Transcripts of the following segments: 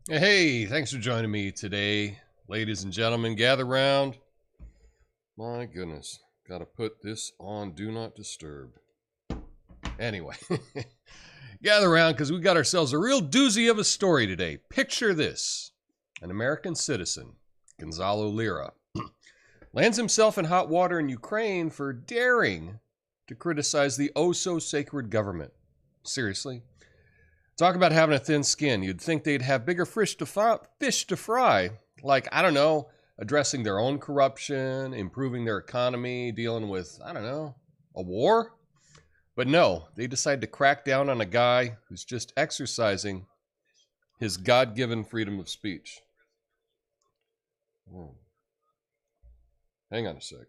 Hey, thanks for joining me today, ladies and gentlemen. Gather round. My goodness, gotta put this on Do Not Disturb. Anyway, gather around because we got ourselves a real doozy of a story today. Picture this. An American citizen, Gonzalo Lira, lands himself in hot water in Ukraine for daring to criticize the oh-so-sacred government. Seriously? Talk about having a thin skin. You'd think they'd have bigger fish to fry. Like, I don't know, addressing their own corruption, improving their economy, dealing with, I don't know, a war? But no, they decide to crack down on a guy who's just exercising his God-given freedom of speech. Hang on a sec.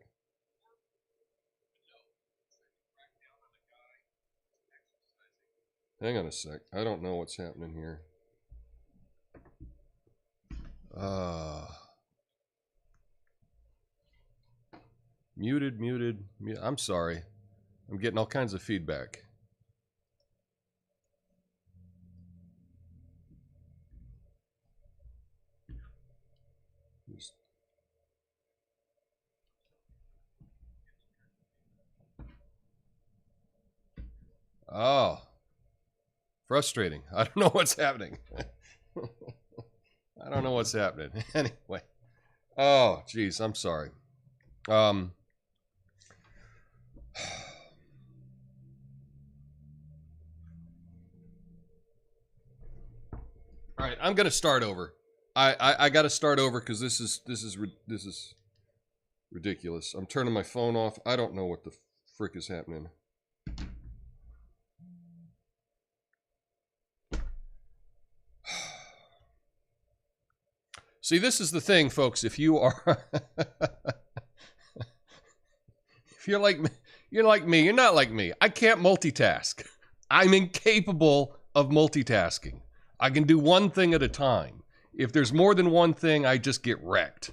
Hang on a sec. I don't know what's happening here. Muted. I'm sorry. I'm getting all kinds of feedback. Oh. Frustrating. I don't know what's happening. I don't know what's happening. Anyway. Oh, geez. I'm sorry. All right, I'm gonna start over. I got to start over because this is ridiculous. I'm turning my phone off. I don't know what the frick is happening. See, this is the thing, folks. If you are, if you're like me, you're not like me. I can't multitask. I'm incapable of multitasking. I can do one thing at a time. If there's more than one thing, I just get wrecked.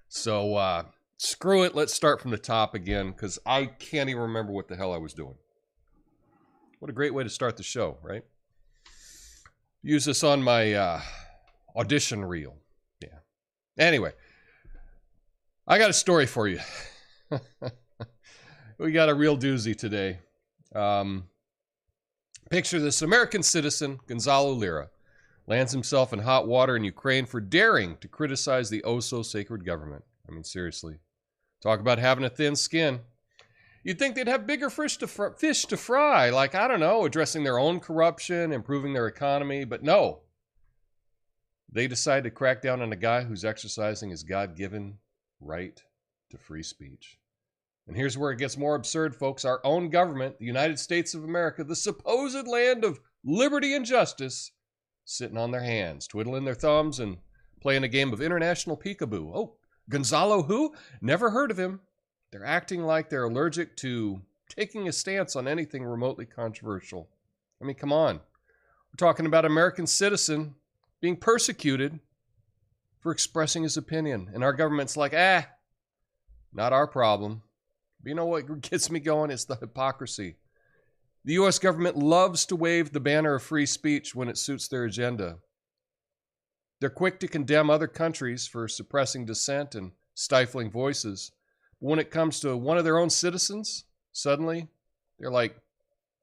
So screw it. Let's start from the top again because I can't even remember what the hell I was doing. What a great way to start the show, right? Use this on my audition reel. Yeah. Anyway, I got a story for you. We got a real doozy today. Picture this. American citizen, Gonzalo Lira, lands himself in hot water in Ukraine for daring to criticize the oh-so-sacred government. I mean, seriously. Talk about having a thin skin. You'd think they'd have bigger fish to fry, like, I don't know, addressing their own corruption, improving their economy, but no. They decide to crack down on a guy who's exercising his God-given right to free speech. And here's where it gets more absurd, folks. Our own government, the United States of America, the supposed land of liberty and justice, sitting on their hands, twiddling their thumbs and playing a game of international peekaboo. Oh, Gonzalo who? Never heard of him. They're acting like they're allergic to taking a stance on anything remotely controversial. I mean, come on. We're talking about an American citizen being persecuted for expressing his opinion. And our government's like, not our problem. But you know what gets me going? It's the hypocrisy. The U.S. government loves to wave the banner of free speech when it suits their agenda. They're quick to condemn other countries for suppressing dissent and stifling voices. But when it comes to one of their own citizens, suddenly they're like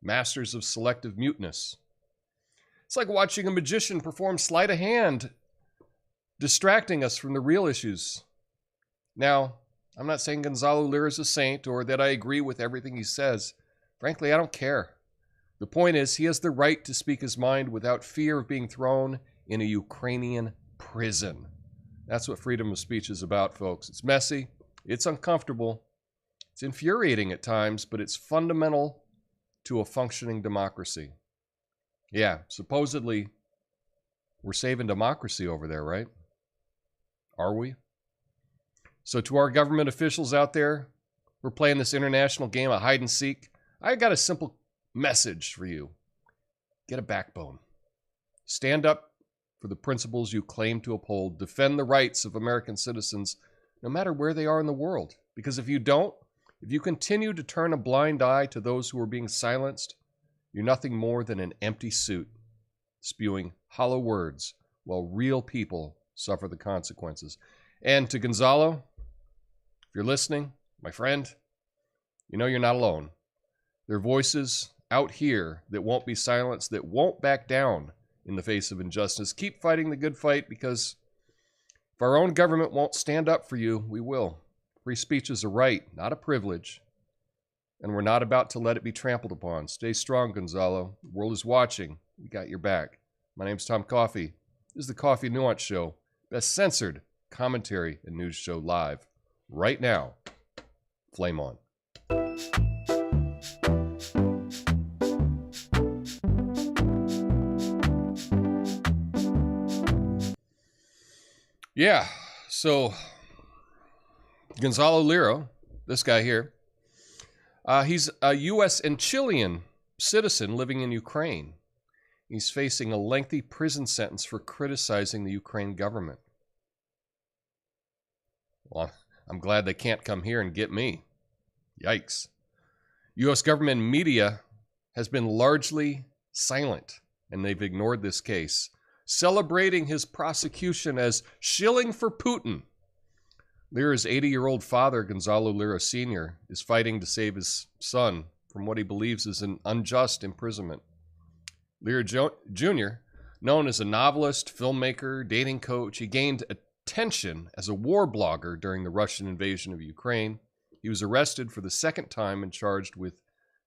masters of selective muteness. It's like watching a magician perform sleight of hand, distracting us from the real issues. Now, I'm not saying Gonzalo Lira is a saint or that I agree with everything he says. Frankly, I don't care. The point is, he has the right to speak his mind without fear of being thrown in a Ukrainian prison. That's what freedom of speech is about, folks. It's messy. It's uncomfortable. It's infuriating at times, but it's fundamental to a functioning democracy. Yeah, supposedly we're saving democracy over there, right? Are we? So to our government officials out there, we're playing this international game of hide and seek. I got a simple message for you. Get a backbone. Stand up for the principles you claim to uphold. Defend the rights of American citizens, no matter where they are in the world. Because if you don't, if you continue to turn a blind eye to those who are being silenced, you're nothing more than an empty suit, spewing hollow words while real people suffer the consequences. And to Gonzalo, if you're listening, my friend, you know you're not alone. There are voices out here that won't be silenced, that won't back down in the face of injustice. Keep fighting the good fight, because if our own government won't stand up for you, we will. Free speech is a right, not a privilege, and we're not about to let it be trampled upon. Stay strong, Gonzalo. The world is watching. We got your back. My name's Tom Coffey. This is the Coffee Nuance Show, best censored commentary and news show live right now. Flame on. Yeah, so Gonzalo Lira, this guy here, he's a U.S. and Chilean citizen living in Ukraine. He's facing a lengthy prison sentence for criticizing the Ukraine government. Well, I'm glad they can't come here and get me. Yikes. U.S. government media has been largely silent, and they've ignored this case, celebrating his prosecution as shilling for Putin. Lira's 80-year-old father, Gonzalo Lira Sr., is fighting to save his son from what he believes is an unjust imprisonment. Lira Jr., known as a novelist, filmmaker, dating coach, he gained attention as a war blogger during the Russian invasion of Ukraine. He was arrested for the second time and charged with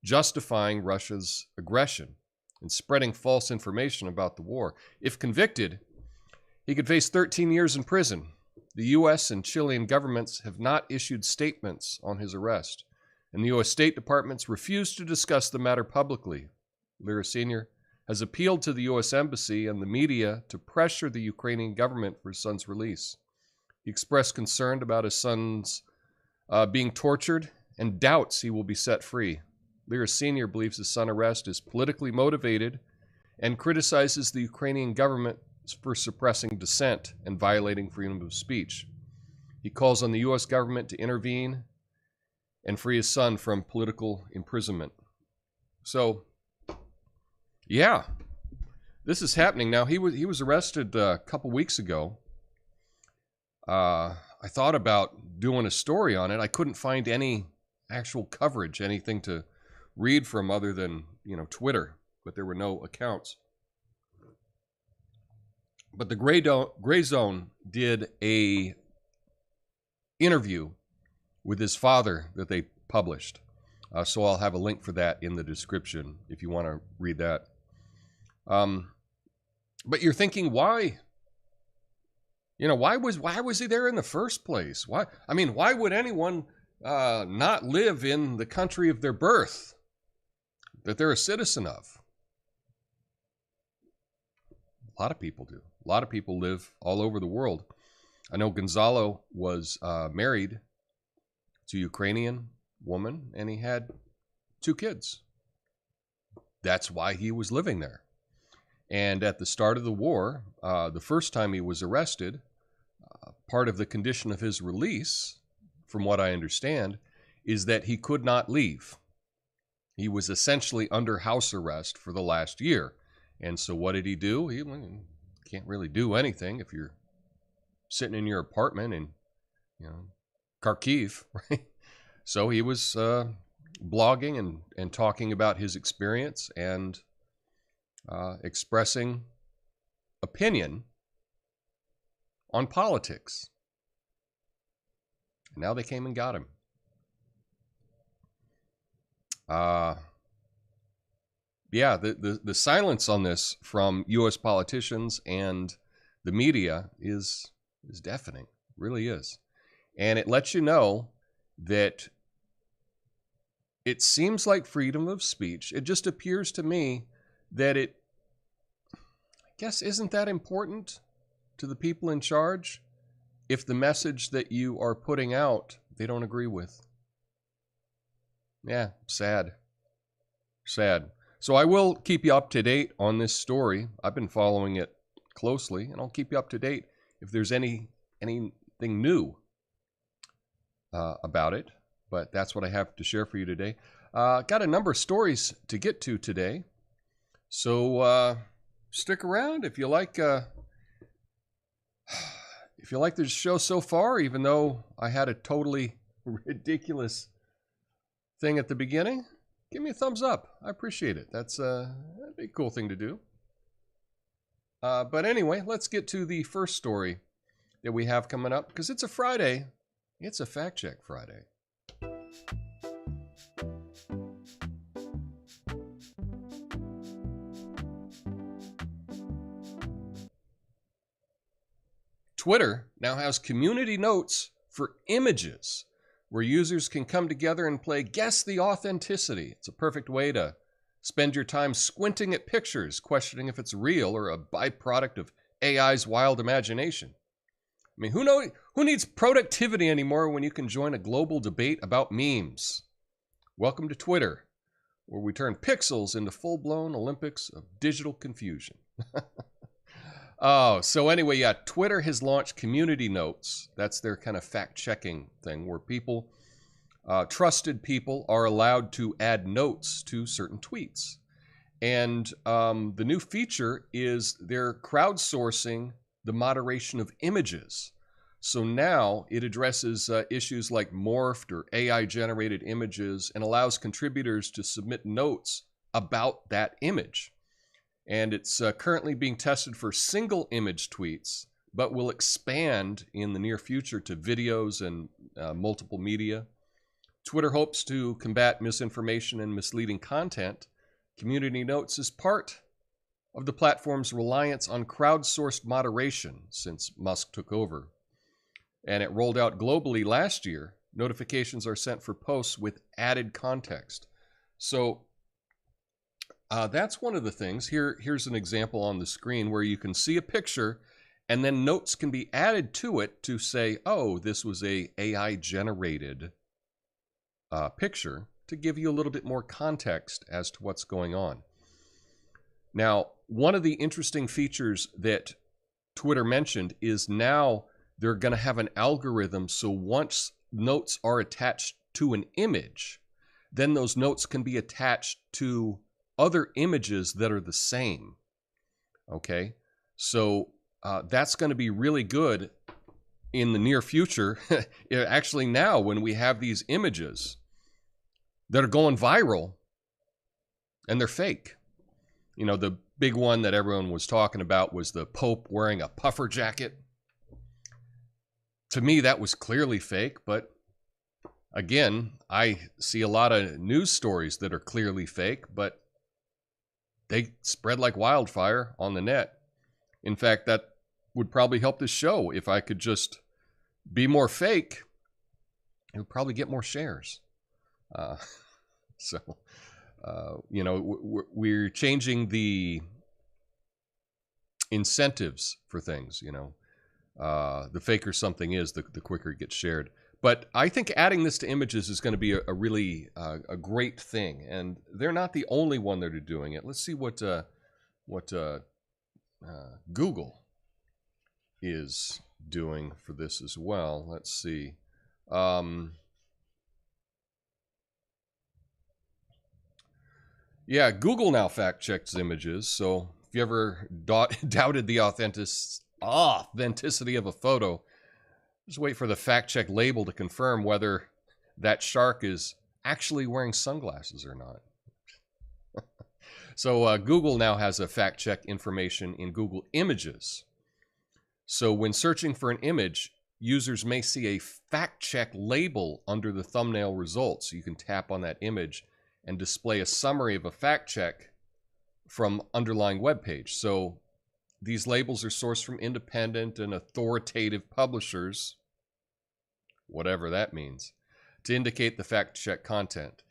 justifying Russia's aggression and spreading false information about the war. If convicted, he could face 13 years in prison. The U.S. and Chilean governments have not issued statements on his arrest, and the U.S. State Departments refused to discuss the matter publicly. Lira Sr. has appealed to the U.S. Embassy and the media to pressure the Ukrainian government for his son's release. He expressed concern about his son's being tortured and doubts he will be set free. Lira Sr. believes his son's arrest is politically motivated and criticizes the Ukrainian government for suppressing dissent and violating freedom of speech. He calls on the U.S. government to intervene and free his son from political imprisonment. So, yeah, this is happening now. He was arrested a couple weeks ago. I thought about doing a story on it. I couldn't find any actual coverage, anything to read from other than, Twitter, but there were no accounts. But the Gray Zone did a interview with his father that they published. So I'll have a link for that in the description if you want to read that. But you're thinking, why? Why was he there in the first place? Why would anyone not live in the country of their birth that they're a citizen of? A lot of people do. A lot of people live all over the world. I know Gonzalo was married to a Ukrainian woman, and he had 2 kids. That's why he was living there. And at the start of the war, the first time he was arrested, part of the condition of his release, from what I understand, is that he could not leave. He was essentially under house arrest for the last year. And so what did he do? He can't really do anything if you're sitting in your apartment in, Kharkiv, right? So he was blogging and talking about his experience and expressing opinion on politics. And now they came and got him. Yeah, the silence on this from U.S. politicians and the media is deafening, really is. And it lets you know that it seems like freedom of speech. It just appears to me that I guess, isn't that important to the people in charge if the message that you are putting out they don't agree with? Yeah, sad. So I will keep you up to date on this story. I've been following it closely, and I'll keep you up to date if there's anything new. about it, but that's what I have to share for you today. Got a number of stories to get to today, so stick around if you like. If you like the show so far, even though I had a totally ridiculous thing at the beginning, give me a thumbs up. I appreciate it. That'd be a cool thing to do. But anyway, let's get to the first story that we have coming up, because it's a Friday. It's a Fact Check Friday. Twitter now has community notes for images where users can come together and play Guess the Authenticity. It's a perfect way to spend your time squinting at pictures, questioning if it's real or a byproduct of AI's wild imagination. I mean, who needs productivity anymore when you can join a global debate about memes? Welcome to Twitter, where we turn pixels into full-blown Olympics of digital confusion. Oh, so anyway, yeah, Twitter has launched community notes. That's their kind of fact-checking thing, where people, trusted people, are allowed to add notes to certain tweets. And the new feature is they're crowdsourcing the moderation of images. So now it addresses issues like morphed or AI-generated images and allows contributors to submit notes about that image. And it's currently being tested for single image tweets, but will expand in the near future to videos and multiple media. Twitter hopes to combat misinformation and misleading content. Community Notes is part of the platform's reliance on crowdsourced moderation since Musk took over. And it rolled out globally last year. Notifications are sent for posts with added context. So that's one of the things. Here's an example on the screen where you can see a picture and then notes can be added to it to say, oh, this was a AI-generated picture, to give you a little bit more context as to what's going on. Now, one of the interesting features that Twitter mentioned is now they're going to have an algorithm, so once notes are attached to an image, then those notes can be attached to other images that are the same. Okay, so that's going to be really good in the near future. Actually, now when we have these images that are going viral and they're fake. You know, the big one that everyone was talking about was the Pope wearing a puffer jacket. To me, that was clearly fake, but again, I see a lot of news stories that are clearly fake, but they spread like wildfire on the net. In fact, that would probably help this show. If I could just be more fake, it would probably get more shares. You know, we're changing the incentives for things, you know. The faker something is, the quicker it gets shared. But I think adding this to images is going to be a really a great thing, and they're not the only one that are doing it. Let's see what Google is doing for this as well. Let's see. Yeah, Google now fact checks images. So if you ever doubted the authenticity of a photo, just wait for the fact check label to confirm whether that shark is actually wearing sunglasses or not. So Google now has a fact check information in Google Images. So when searching for an image, users may see a fact check label under the thumbnail results. You can tap on that image and display a summary of a fact check from underlying web page. So these labels are sourced from independent and authoritative publishers, whatever that means, to indicate the fact check content.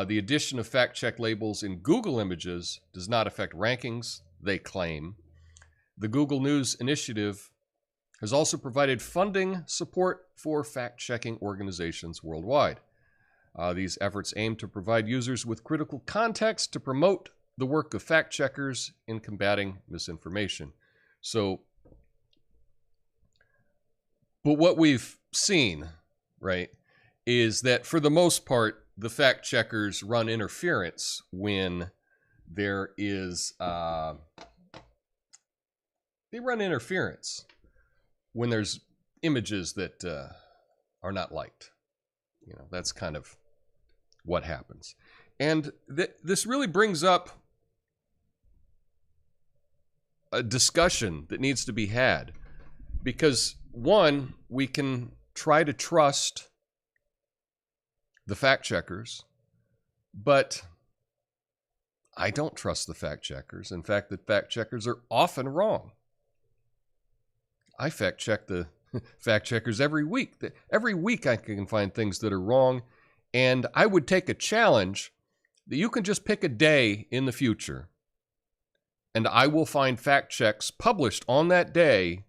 The addition of fact check labels in Google Images does not affect rankings, they claim. The Google News Initiative has also provided funding support for fact checking organizations worldwide. These efforts aim to provide users with critical context to promote the work of fact checkers in combating misinformation. So, but what we've seen, right, is that for the most part, the fact checkers run interference when there is, they run interference when there's images that are not liked. You know, that's kind of what happens. And this really brings up a discussion that needs to be had. Because, one, we can try to trust the fact checkers, but I don't trust the fact checkers. In fact, the fact checkers are often wrong. I fact check the fact checkers every week. Every week I can find things that are wrong, and I would take a challenge that you can just pick a day in the future, and I will find fact checks published on that day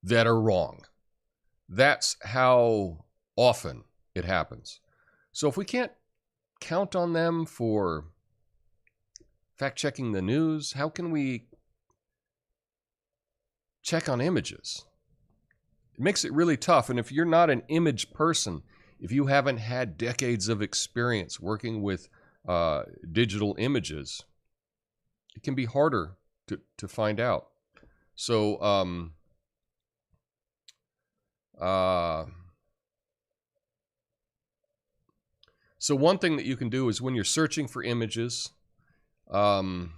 that are wrong. That's how often it happens. So if we can't count on them for fact-checking the news, how can we check on images? It makes it really tough. And if you're not an image person, if you haven't had decades of experience working with digital images, it can be harder to find out. So, so one thing that you can do is when you're searching for images, you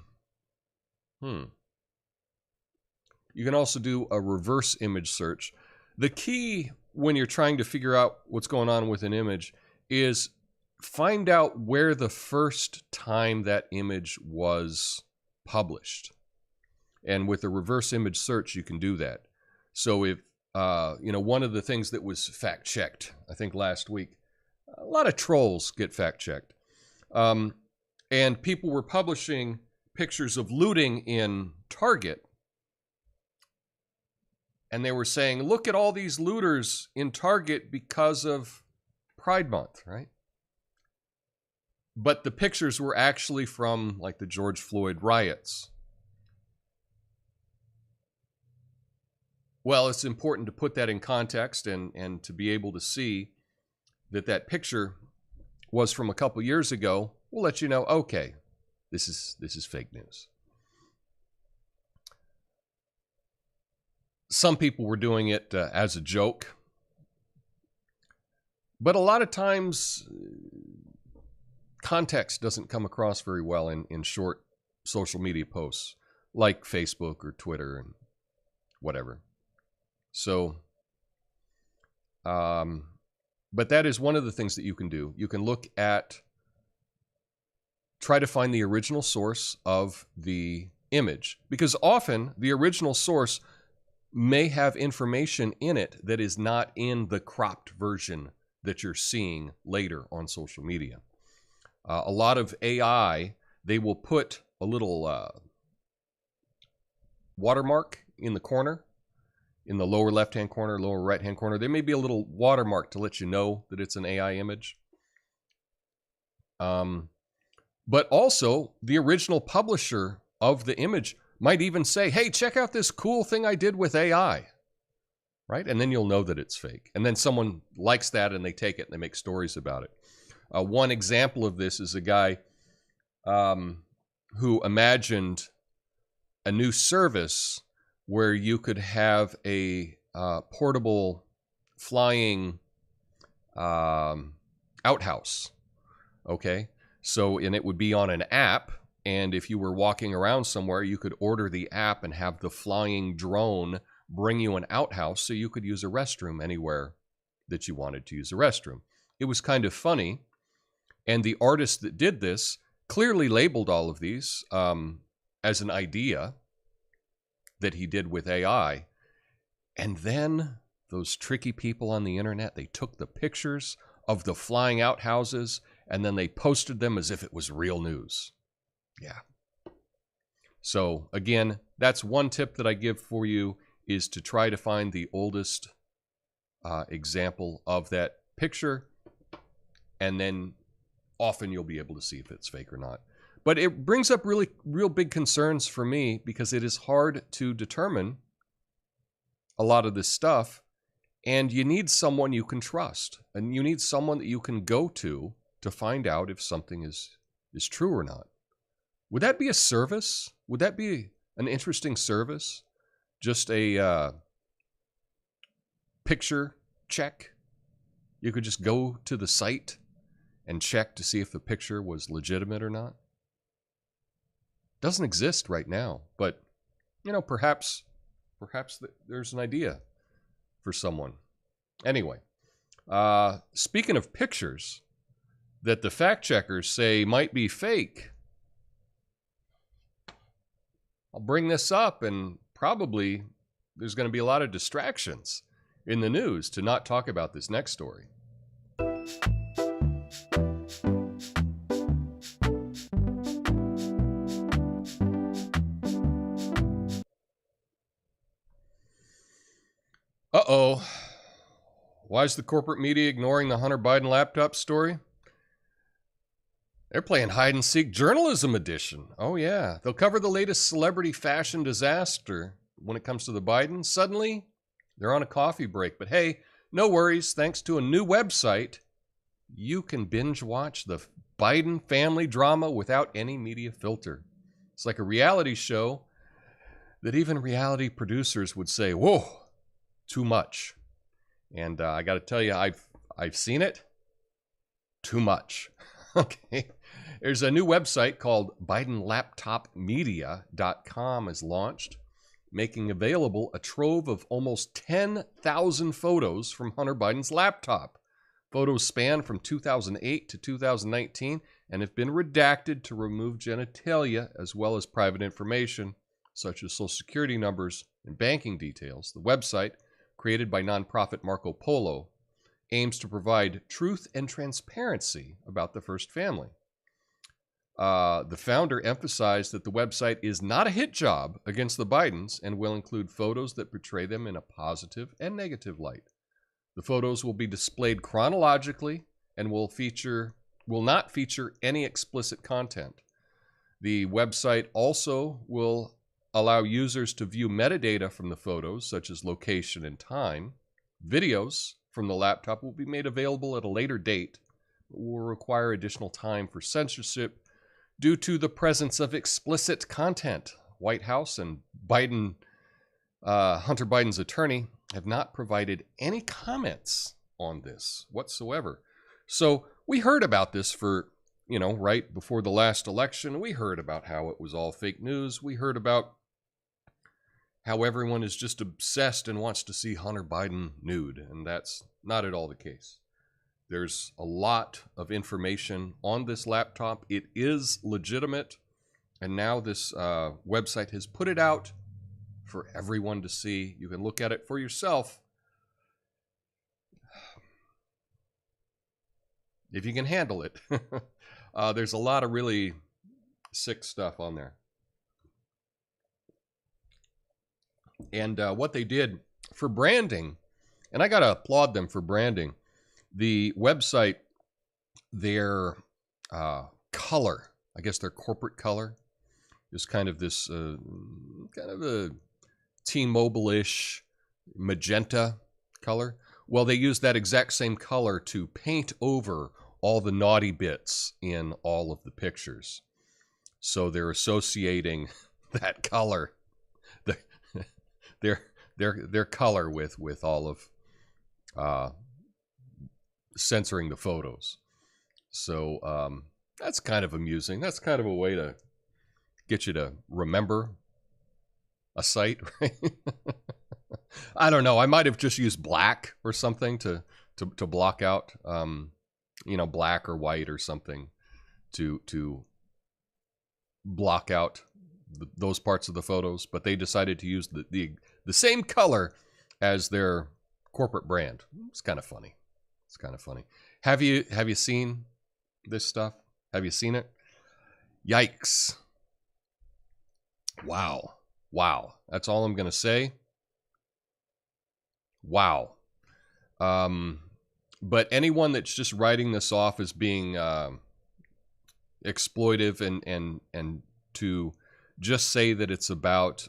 can also do a reverse image search. The key when you're trying to figure out what's going on with an image is find out where the first time that image was published. And with a reverse image search, you can do that. So if, you know, one of the things that was fact-checked, I think last week, a lot of trolls get fact-checked. And people were publishing pictures of looting in Target. And they were saying, look at all these looters in Target because of Pride Month, right? But the pictures were actually from, like, the George Floyd riots. Well, it's important to put that in context and to be able to see that that picture was from a couple years ago. We'll let you know, okay, this is fake news. Some people were doing it as a joke. But a lot of times, context doesn't come across very well in short social media posts, like Facebook or Twitter and whatever. So, but that is one of the things that you can do. You can look at, try to find the original source of the image, because often the original source may have information in it that is not in the cropped version that you're seeing later on social media. A lot of AI, they will put a little watermark in the corner, in the lower left-hand corner, lower right-hand corner. There may be a little watermark to let you know that it's an AI image. But also, the original publisher of the image might even say, hey, check out this cool thing I did with AI, right? And then you'll know that it's fake. And then someone likes that and they take it and they make stories about it. One example of this is a guy who imagined a new service where you could have a portable flying outhouse, okay? So, and it would be on an app, and if you were walking around somewhere, you could order the app and have the flying drone bring you an outhouse so you could use a restroom anywhere that you wanted to use a restroom. It was kind of funny, and the artist that did this clearly labeled all of these as an idea that he did with AI. And then those tricky people on the internet, they took the pictures of the flying outhouses and then they posted them as if it was real news. Yeah. So again, that's one tip that I give for you, is to try to find the oldest example of that picture, and then often you'll be able to see if it's fake or not. But it brings up real big concerns for me, because it is hard to determine a lot of this stuff. And you need someone you can trust. And you need someone that you can go to find out if something is true or not. Would that be a service? Would that be an interesting service? Just a picture check? You could just go to the site and check to see if the picture was legitimate or not. Doesn't exist right now, but perhaps there's an idea for someone. Anyway, speaking of pictures that the fact checkers say might be fake, I'll bring this up, and probably there's going to be a lot of distractions in the news to not talk about this next story. Uh-oh. Why is the corporate media ignoring the Hunter Biden laptop story? They're playing hide-and-seek journalism edition. Oh, yeah. They'll cover the latest celebrity fashion disaster when it comes to the Bidens. Suddenly, they're on a coffee break. But hey, no worries. Thanks to a new website, you can binge watch the Biden family drama without any media filter. It's like a reality show that even reality producers would say, whoa, too much. And I got to tell you, I've seen it. Too much. Okay. There's a new website called BidenLaptopMedia.com is launched, making available a trove of almost 10,000 photos from Hunter Biden's laptop. Photos span from 2008 to 2019 and have been redacted to remove genitalia as well as private information, such as social security numbers and banking details. The website, created by nonprofit Marco Polo, aims to provide truth and transparency about the first family. The founder emphasized that the website is not a hit job against the Bidens and will include photos that portray them in a positive and negative light. The photos will be displayed chronologically and will not feature any explicit content. The website also will allow users to view metadata from the photos, such as location and time. Videos from the laptop will be made available at a later date, but will require additional time for censorship due to the presence of explicit content. White House and Hunter Biden's attorney have not provided any comments on this whatsoever. So we heard about this for, right before the last election. We heard about how it was all fake news. We heard about how everyone is just obsessed and wants to see Hunter Biden nude, and that's not at all the case. There's a lot of information on this laptop. It is legitimate, and now this website has put it out for everyone to see. You can look at it for yourself if you can handle it. There's a lot of really sick stuff on there. And what they did for branding, and I got to applaud them for branding, the website, their color, I guess their corporate color, is kind of this kind of a T-Mobile-ish magenta color. Well, they use that exact same color to paint over all the naughty bits in all of the pictures. So they're associating that color, their color with all of censoring the photos. So that's kind of amusing. That's kind of a way to get you to remember a site, right? I don't know. I might have just used black or something to block out, black or white or something to block out those parts of the photos. But they decided to use the same color as their corporate brand. It's kind of funny. It's kind of funny. Have you seen this stuff? Have you seen it? Yikes. Wow. That's all I'm going to say. Wow. But anyone that's just writing this off as being exploitive and to just say that it's about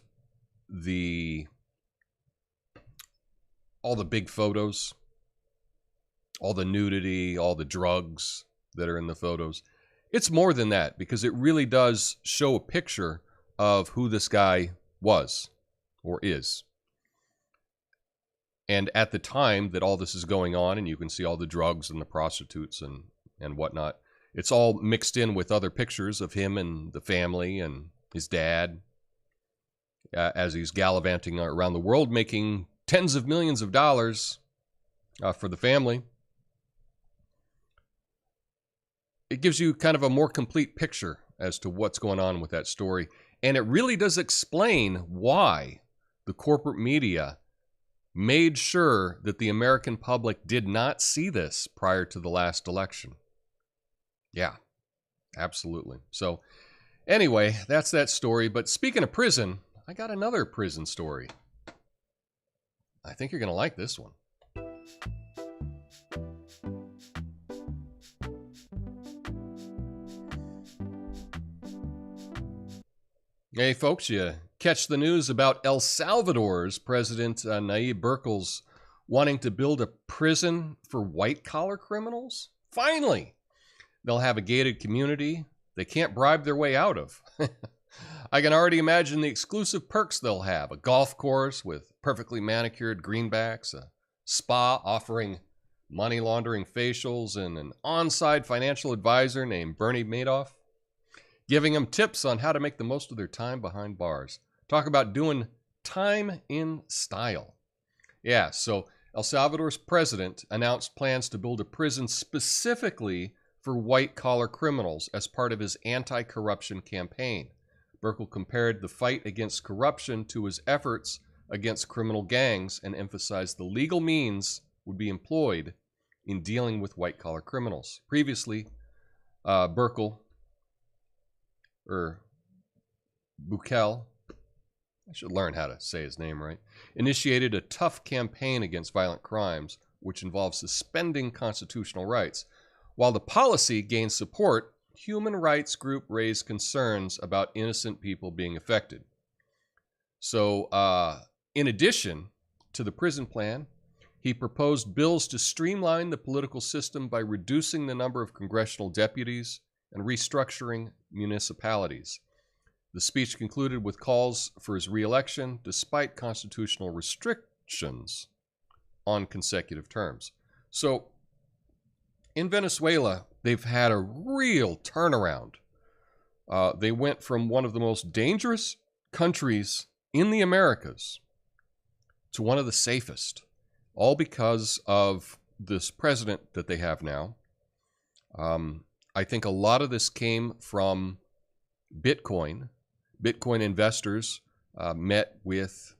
all the big photos, all the nudity, all the drugs that are in the photos. It's more than that, because it really does show a picture of who this guy was or is. And at the time that all this is going on, and you can see all the drugs and the prostitutes and whatnot, it's all mixed in with other pictures of him and the family and his dad as he's gallivanting around the world, making tens of millions of dollars for the family. It gives you kind of a more complete picture as to what's going on with that story. And it really does explain why the corporate media made sure that the American public did not see this prior to the last election. Yeah, absolutely. So anyway, that's that story. But speaking of prison, I got another prison story. I think you're going to like this one. Hey, folks, you catch the news about El Salvador's President Nayib Bukele's wanting to build a prison for white-collar criminals? Finally! They'll have a gated community they can't bribe their way out of. I can already imagine the exclusive perks they'll have. A golf course with perfectly manicured greenbacks, a spa offering money laundering facials, and an on-site financial advisor named Bernie Madoff, giving them tips on how to make the most of their time behind bars. Talk about doing time in style. Yeah, so El Salvador's president announced plans to build a prison specifically for white-collar criminals as part of his anti-corruption campaign. Bukele compared the fight against corruption to his efforts against criminal gangs and emphasized the legal means would be employed in dealing with white-collar criminals. Previously, Bukele, I should learn how to say his name right, initiated a tough campaign against violent crimes, which involves suspending constitutional rights. While the policy gained support, human rights group raised concerns about innocent people being affected. So, in addition to the prison plan, he proposed bills to streamline the political system by reducing the number of congressional deputies and restructuring municipalities. The speech concluded with calls for his re-election, despite constitutional restrictions on consecutive terms. So, in Venezuela, they've had a real turnaround. They went from one of the most dangerous countries in the Americas to one of the safest, all because of this president that they have now. I think a lot of this came from Bitcoin. Bitcoin investors met with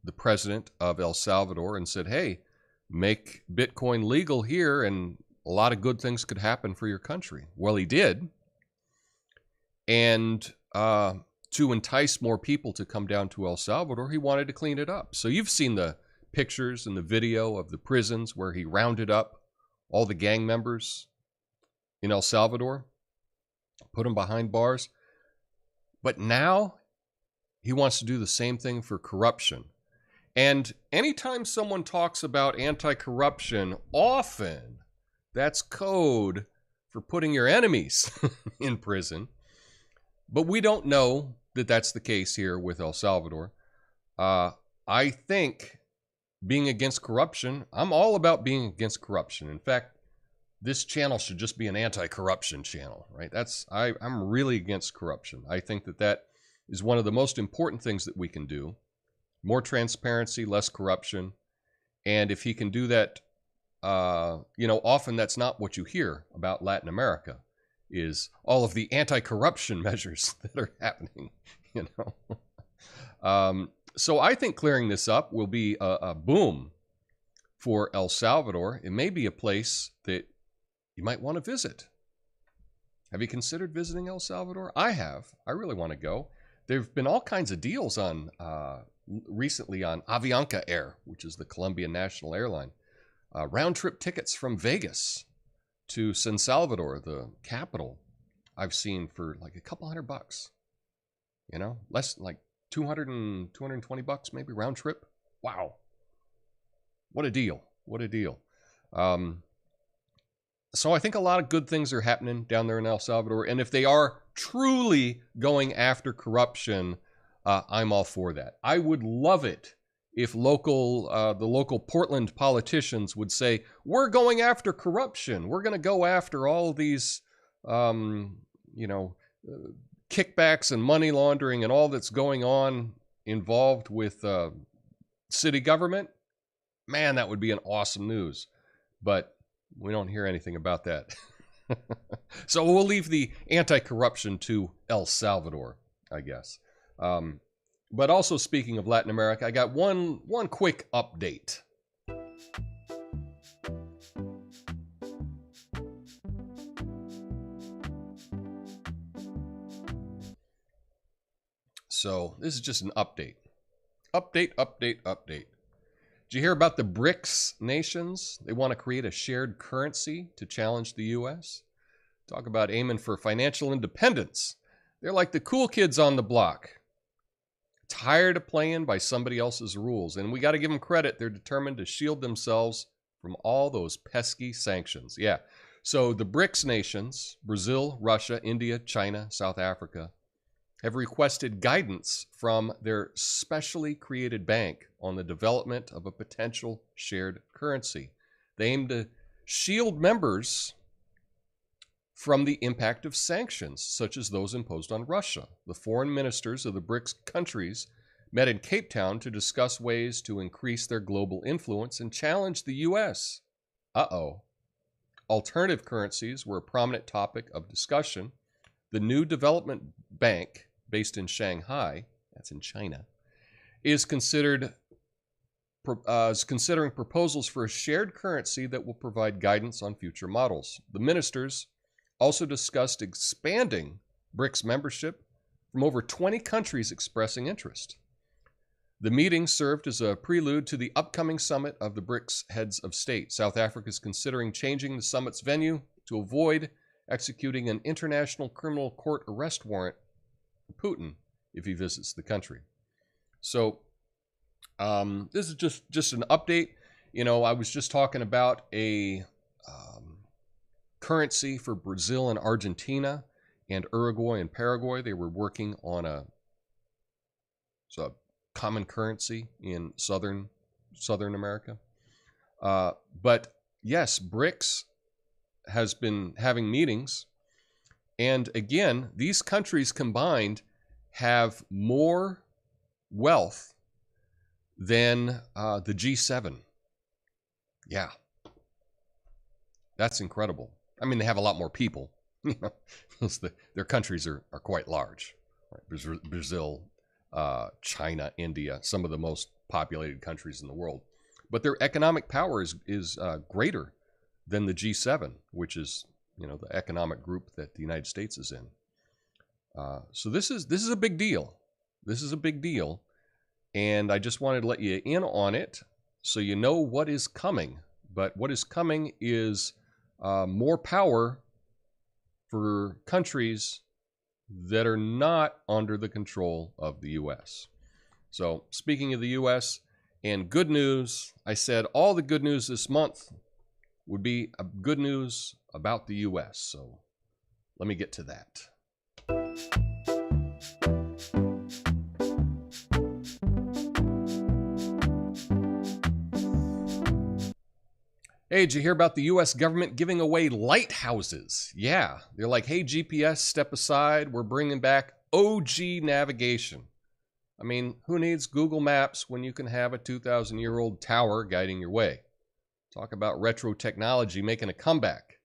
the president of El Salvador and said, hey, make Bitcoin legal here and a lot of good things could happen for your country. Well, he did. And to entice more people to come down to El Salvador, he wanted to clean it up. So you've seen the pictures and the video of the prisons where he rounded up all the gang members in El Salvador, put them behind bars. But now he wants to do the same thing for corruption. And anytime someone talks about anti-corruption, often that's code for putting your enemies in prison. But we don't know that that's the case here with El Salvador. I think being against corruption, I'm all about being against corruption. In fact, this channel should just be an anti-corruption channel, right? I'm really against corruption. I think that is one of the most important things that we can do. More transparency, less corruption. And if he can do that, often that's not what you hear about Latin America, is all of the anti-corruption measures that are happening, So I think clearing this up will be a boom for El Salvador. It may be a place that you might want to visit. Have you considered visiting El Salvador? I have. I really want to go. There have been all kinds of deals on recently on Avianca Air, which is the Colombian national airline. Round-trip tickets from Vegas to San Salvador, the capital, I've seen for like a couple $100. Less like $220 maybe round trip. Wow. What a deal. What a deal. So I think a lot of good things are happening down there in El Salvador. And if they are truly going after corruption, I'm all for that. I would love it if the local Portland politicians would say, we're going after corruption. We're going to go after all of these, kickbacks and money laundering and all that's going on involved with city government. Man, that would be an awesome news. But we don't hear anything about that. So we'll leave the anti-corruption to El Salvador, I guess. But also, speaking of Latin America, I got one quick update. So this is just an update. Update. Did you hear about the BRICS nations? They want to create a shared currency to challenge the U.S. Talk about aiming for financial independence. They're like the cool kids on the block. Tired of playing by somebody else's rules. And we got to give them credit. They're determined to shield themselves from all those pesky sanctions. Yeah. So the BRICS nations, Brazil, Russia, India, China, South Africa, have requested guidance from their specially created bank on the development of a potential shared currency. They aim to shield members from the impact of sanctions, such as those imposed on Russia. The foreign ministers of the BRICS countries met in Cape Town to discuss ways to increase their global influence and challenge the U.S. Alternative currencies were a prominent topic of discussion. The new development bank, based in Shanghai, that's in China, is considering proposals for a shared currency that will provide guidance on future models. The ministers also discussed expanding BRICS membership from over 20 countries expressing interest. The meeting served as a prelude to the upcoming summit of the BRICS heads of state. South Africa is considering changing the summit's venue to avoid executing an international criminal court arrest warrant for Putin if he visits the country. So this is just an update. I was just talking about a currency for Brazil and Argentina and Uruguay and Paraguay. They were working on a common currency in Southern America. But yes, BRICS has been having meetings. And again, these countries combined have more wealth than the G7. Yeah. That's incredible. I mean, they have a lot more people. Their countries are quite large. Right? Brazil, China, India, some of the most populated countries in the world. But their economic power is greater than the G7, which is the economic group that the United States is in. So this is a big deal. This is a big deal. And I just wanted to let you in on it so you know what is coming. But what is coming is more power for countries that are not under the control of the U.S. So speaking of the U.S. and good news, I said all the good news this month would be good news about the U.S. So let me get to that. Hey, did you hear about the U.S. government giving away lighthouses? Yeah, they're like, hey, GPS, step aside. We're bringing back OG navigation. I mean, who needs Google Maps when you can have a 2,000-year-old tower guiding your way? Talk about retro technology making a comeback.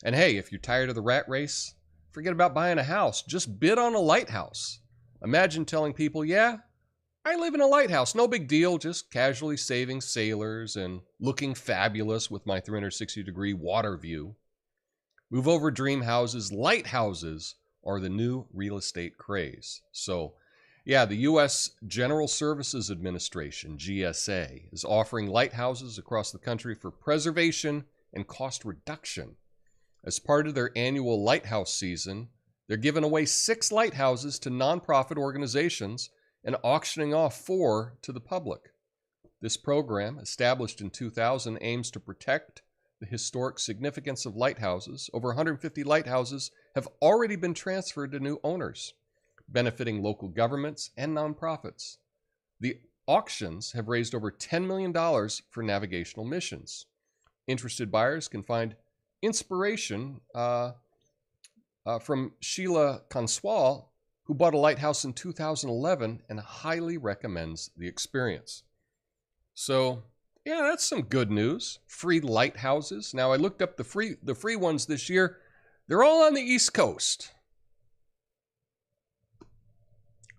And hey, if you're tired of the rat race, forget about buying a house. Just bid on a lighthouse. Imagine telling people, yeah, I live in a lighthouse. No big deal. Just casually saving sailors and looking fabulous with my 360-degree water view. Move over dream houses. Lighthouses are the new real estate craze. So, yeah, the U.S. General Services Administration, GSA, is offering lighthouses across the country for preservation and cost reduction. As part of their annual lighthouse season, they're giving away 6 lighthouses to nonprofit organizations and auctioning off 4 to the public. This program, established in 2000, aims to protect the historic significance of lighthouses. Over 150 lighthouses have already been transferred to new owners, benefiting local governments and nonprofits. The auctions have raised over $10 million for navigational missions. Interested buyers can find inspiration from Sheila Conswal, who bought a lighthouse in 2011 and highly recommends the experience. So, yeah, that's some good news. Free lighthouses. Now, I looked up the free ones this year. They're all on the East Coast.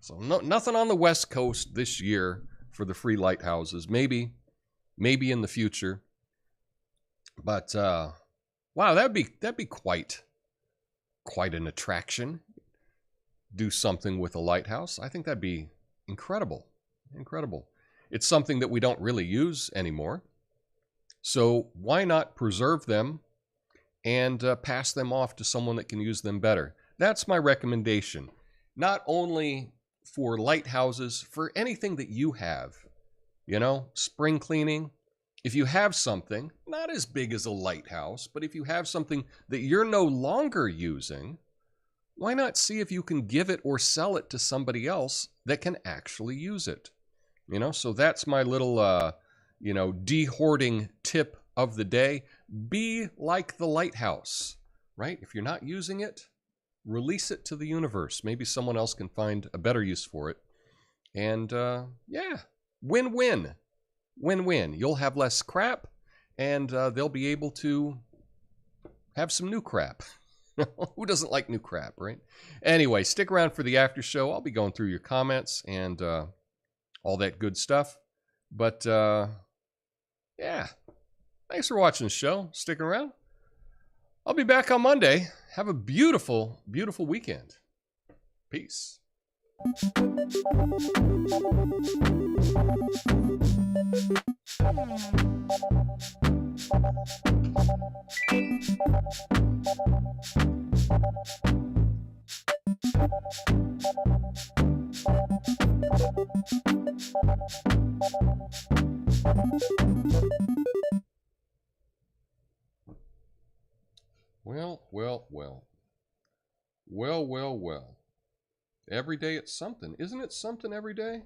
So nothing on the West Coast this year for the free lighthouses. Maybe in the future. But wow, that'd be quite an attraction. Do something with a lighthouse. I think that'd be incredible. Incredible. It's something that we don't really use anymore. So why not preserve them and pass them off to someone that can use them better? That's my recommendation. Not only for lighthouses, for anything that you have. You know, spring cleaning. If you have something, not as big as a lighthouse, but if you have something that you're no longer using, why not see if you can give it or sell it to somebody else that can actually use it? You know, so that's my little, de-hoarding tip of the day. Be like the lighthouse, right? If you're not using it, release it to the universe. Maybe someone else can find a better use for it. And, yeah, win-win. Win-win. You'll have less crap, and they'll be able to have some new crap. Who doesn't like new crap, right? Anyway, stick around for the after show. I'll be going through your comments and all that good stuff. But, yeah. Thanks for watching the show. Sticking around. I'll be back on Monday. Have a beautiful, beautiful weekend. Peace. Well. Every day it's something. Isn't it something every day?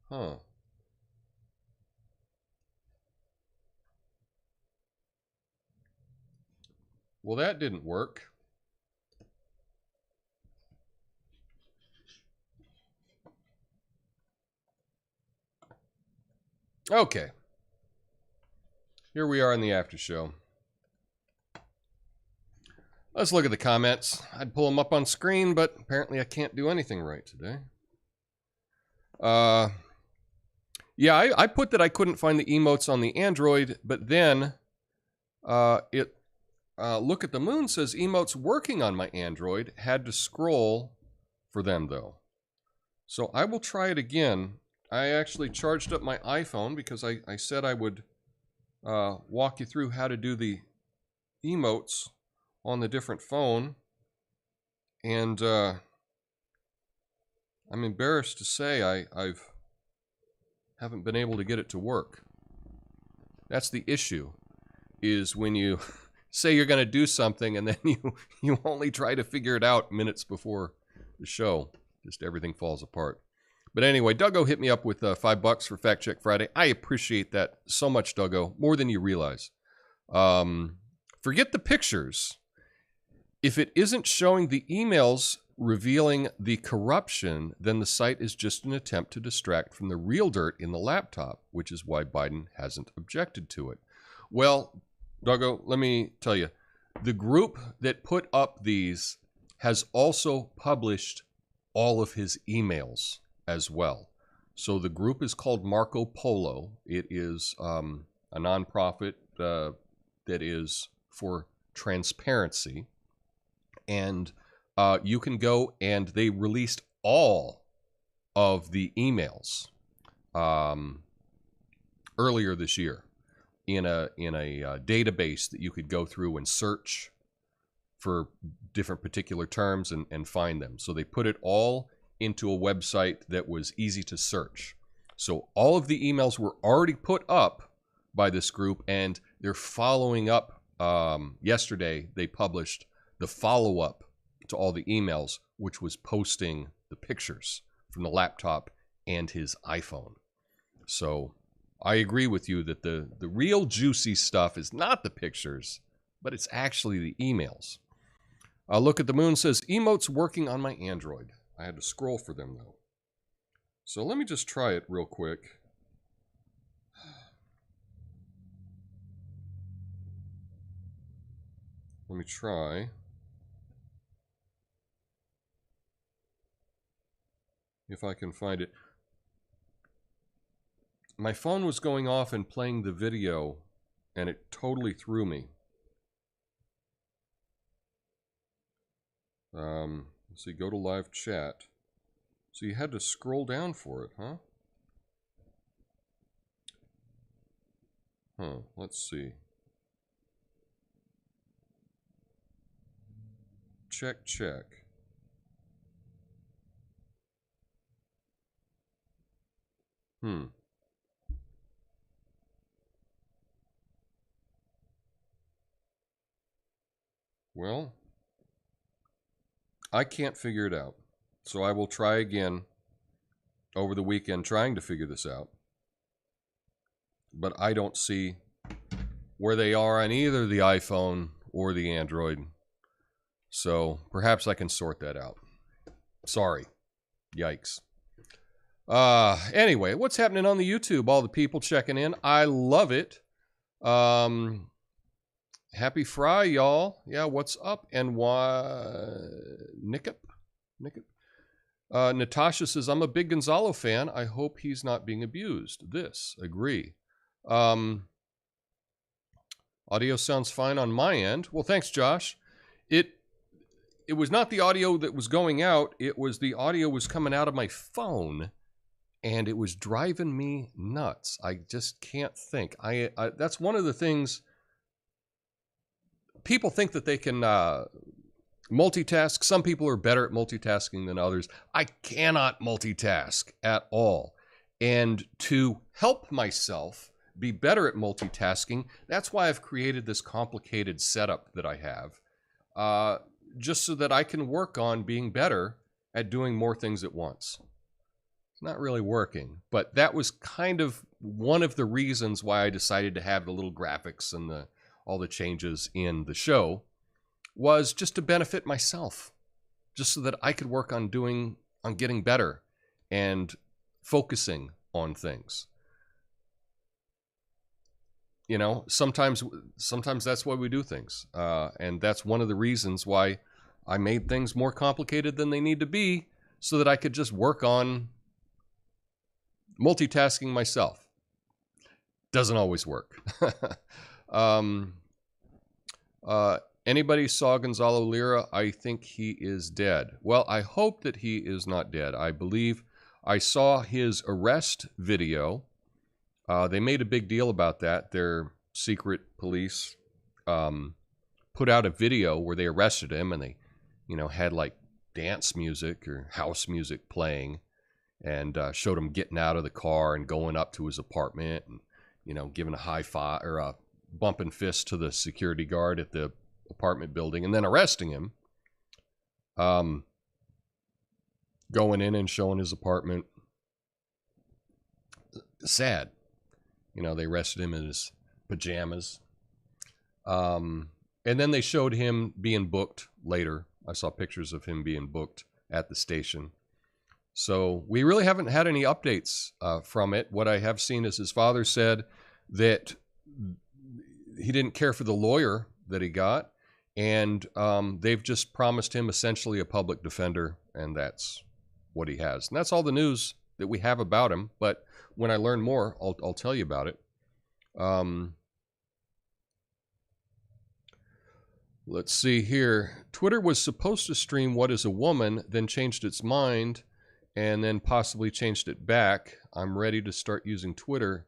Huh. Well, that didn't work. Okay. Here we are in the after show. Let's look at the comments. I'd pull them up on screen, but apparently I can't do anything right today. Yeah, I put that I couldn't find the emotes on the Android, but then Look at the Moon says emotes working on my Android. Had to scroll for them, though. So I will try it again. I actually charged up my iPhone because I said I would walk you through how to do the emotes on the different phone. And I'm embarrassed to say I haven't been able to get it to work. That's the issue, is when you say you're going to do something and then you only try to figure it out minutes before the show. Just everything falls apart. But anyway, Duggo hit me up with $5 for Fact Check Friday. I appreciate that so much, Duggo, more than you realize. Forget the pictures. If it isn't showing the emails revealing the corruption, then the site is just an attempt to distract from the real dirt in the laptop, which is why Biden hasn't objected to it. Well, Duggo, let me tell you, the group that put up these has also published all of his emails as well. So the group is called Marco Polo. It is a nonprofit that is for transparency. And you can go, and they released all of the emails earlier this year in a database that you could go through and search for different particular terms and find them. So they put it all into a website that was easy to search. So all of the emails were already put up by this group, and they're following up. Yesterday, they published the follow-up to all the emails, which was posting the pictures from the laptop and his iPhone. So I agree with you that the real juicy stuff is not the pictures, but it's actually the emails. Look at the Moon says, emotes working on my Android. I had to scroll for them, though. So let me just try it real quick. Let me try. If I can find it. My phone was going off and playing the video, and it totally threw me. Let's see, go to live chat. So you had to scroll down for it, huh? Let's see. Check. Well, I can't figure it out. So I will try again over the weekend trying to figure this out. But I don't see where they are on either the iPhone or the Android. So perhaps I can sort that out. Sorry. Yikes. Anyway, what's happening on the YouTube? All the people checking in. I love it. Happy Fry, y'all. Yeah, what's up? And why? Nickip? Natasha says, I'm a big Gonzalo fan. I hope he's not being abused. Agree. Audio sounds fine on my end. Well, thanks, Josh. It was not the audio that was going out. It was the audio was coming out of my phone, and it was driving me nuts. I just can't think. That's one of the things. People think that they can multitask. Some people are better at multitasking than others. I cannot multitask at all. And to help myself be better at multitasking, that's why I've created this complicated setup that I have, just so that I can work on being better at doing more things at once. It's not really working, but that was kind of one of the reasons why I decided to have the little graphics and all the changes in the show, was just to benefit myself, just so that I could work on getting better and focusing on things. You know, sometimes that's why we do things, and that's one of the reasons why I made things more complicated than they need to be, so that I could just work on multitasking myself. Doesn't always work. Anybody saw Gonzalo Lira? I think he is dead. Well, I hope that he is not dead. I believe I saw his arrest video. They made a big deal about that. Their secret police put out a video where they arrested him, and they, had like dance music or house music playing, and showed him getting out of the car and going up to his apartment, and giving a high five or a bumping fist to the security guard at the apartment building, and then arresting him. Going in and showing his apartment. Sad. They arrested him in his pajamas. And then they showed him being booked later. I saw pictures of him being booked at the station. So we really haven't had any updates from it. What I have seen is his father said that he didn't care for the lawyer that he got, and they've just promised him essentially a public defender, and that's what he has. And that's all the news that we have about him, but when I learn more, I'll tell you about it. Let's see here. Twitter was supposed to stream What is a Woman, then changed its mind, and then possibly changed it back. I'm ready to start using Twitter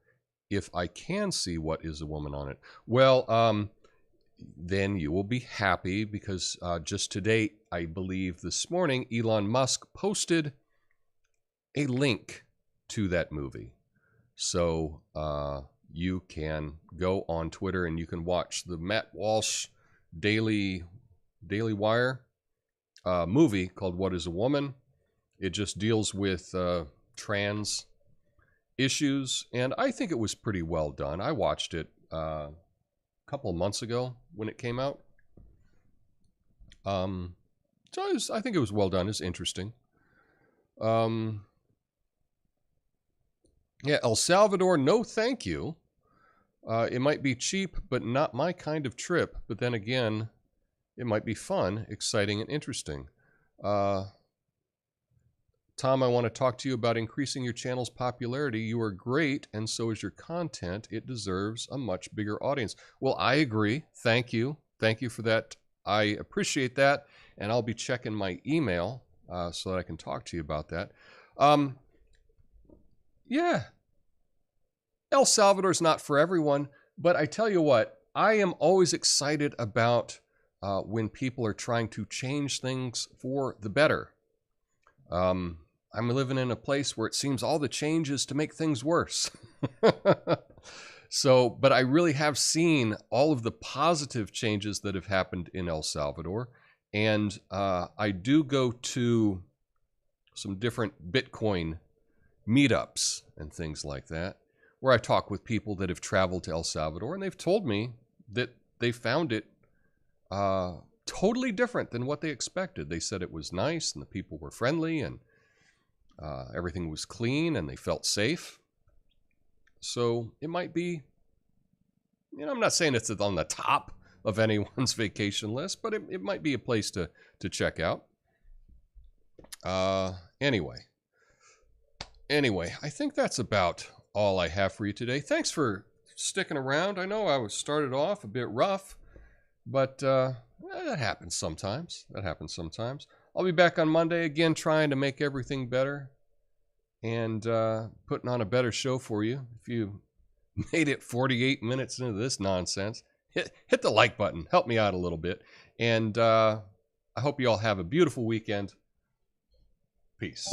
if I can see What is a Woman on it. Well, then you will be happy, because just today, I believe this morning, Elon Musk posted a link to that movie. So you can go on Twitter and you can watch the Matt Walsh Daily Wire movie called What is a Woman? It just deals with trans issues, and I think it was pretty well done. I watched it a couple of months ago when it came out. I think it was well done. It's interesting. Yeah, El Salvador, no thank you. It might be cheap, but not my kind of trip. But then again, it might be fun, exciting, and interesting. Tom, I want to talk to you about increasing your channel's popularity. You are great, and so is your content. It deserves a much bigger audience. Well, I agree. Thank you. Thank you for that. I appreciate that, and I'll be checking my email so that I can talk to you about that. Yeah, El Salvador's not for everyone, but I tell you what, I am always excited about when people are trying to change things for the better. I'm living in a place where it seems all the change is to make things worse. But I really have seen all of the positive changes that have happened in El Salvador. And I do go to some different Bitcoin meetups and things like that, where I talk with people that have traveled to El Salvador, and they've told me that they found it totally different than what they expected. They said it was nice, and the people were friendly, and everything was clean, and they felt safe. So it might be, I'm not saying it's on the top of anyone's vacation list, but it might be a place to check out. Anyway, I think that's about all I have for you today. Thanks for sticking around. I know I was started off a bit rough, but that happens sometimes. I'll be back on Monday again, trying to make everything better and putting on a better show for you. If you made it 48 minutes into this nonsense, hit the like button. Help me out a little bit. And I hope you all have a beautiful weekend. Peace.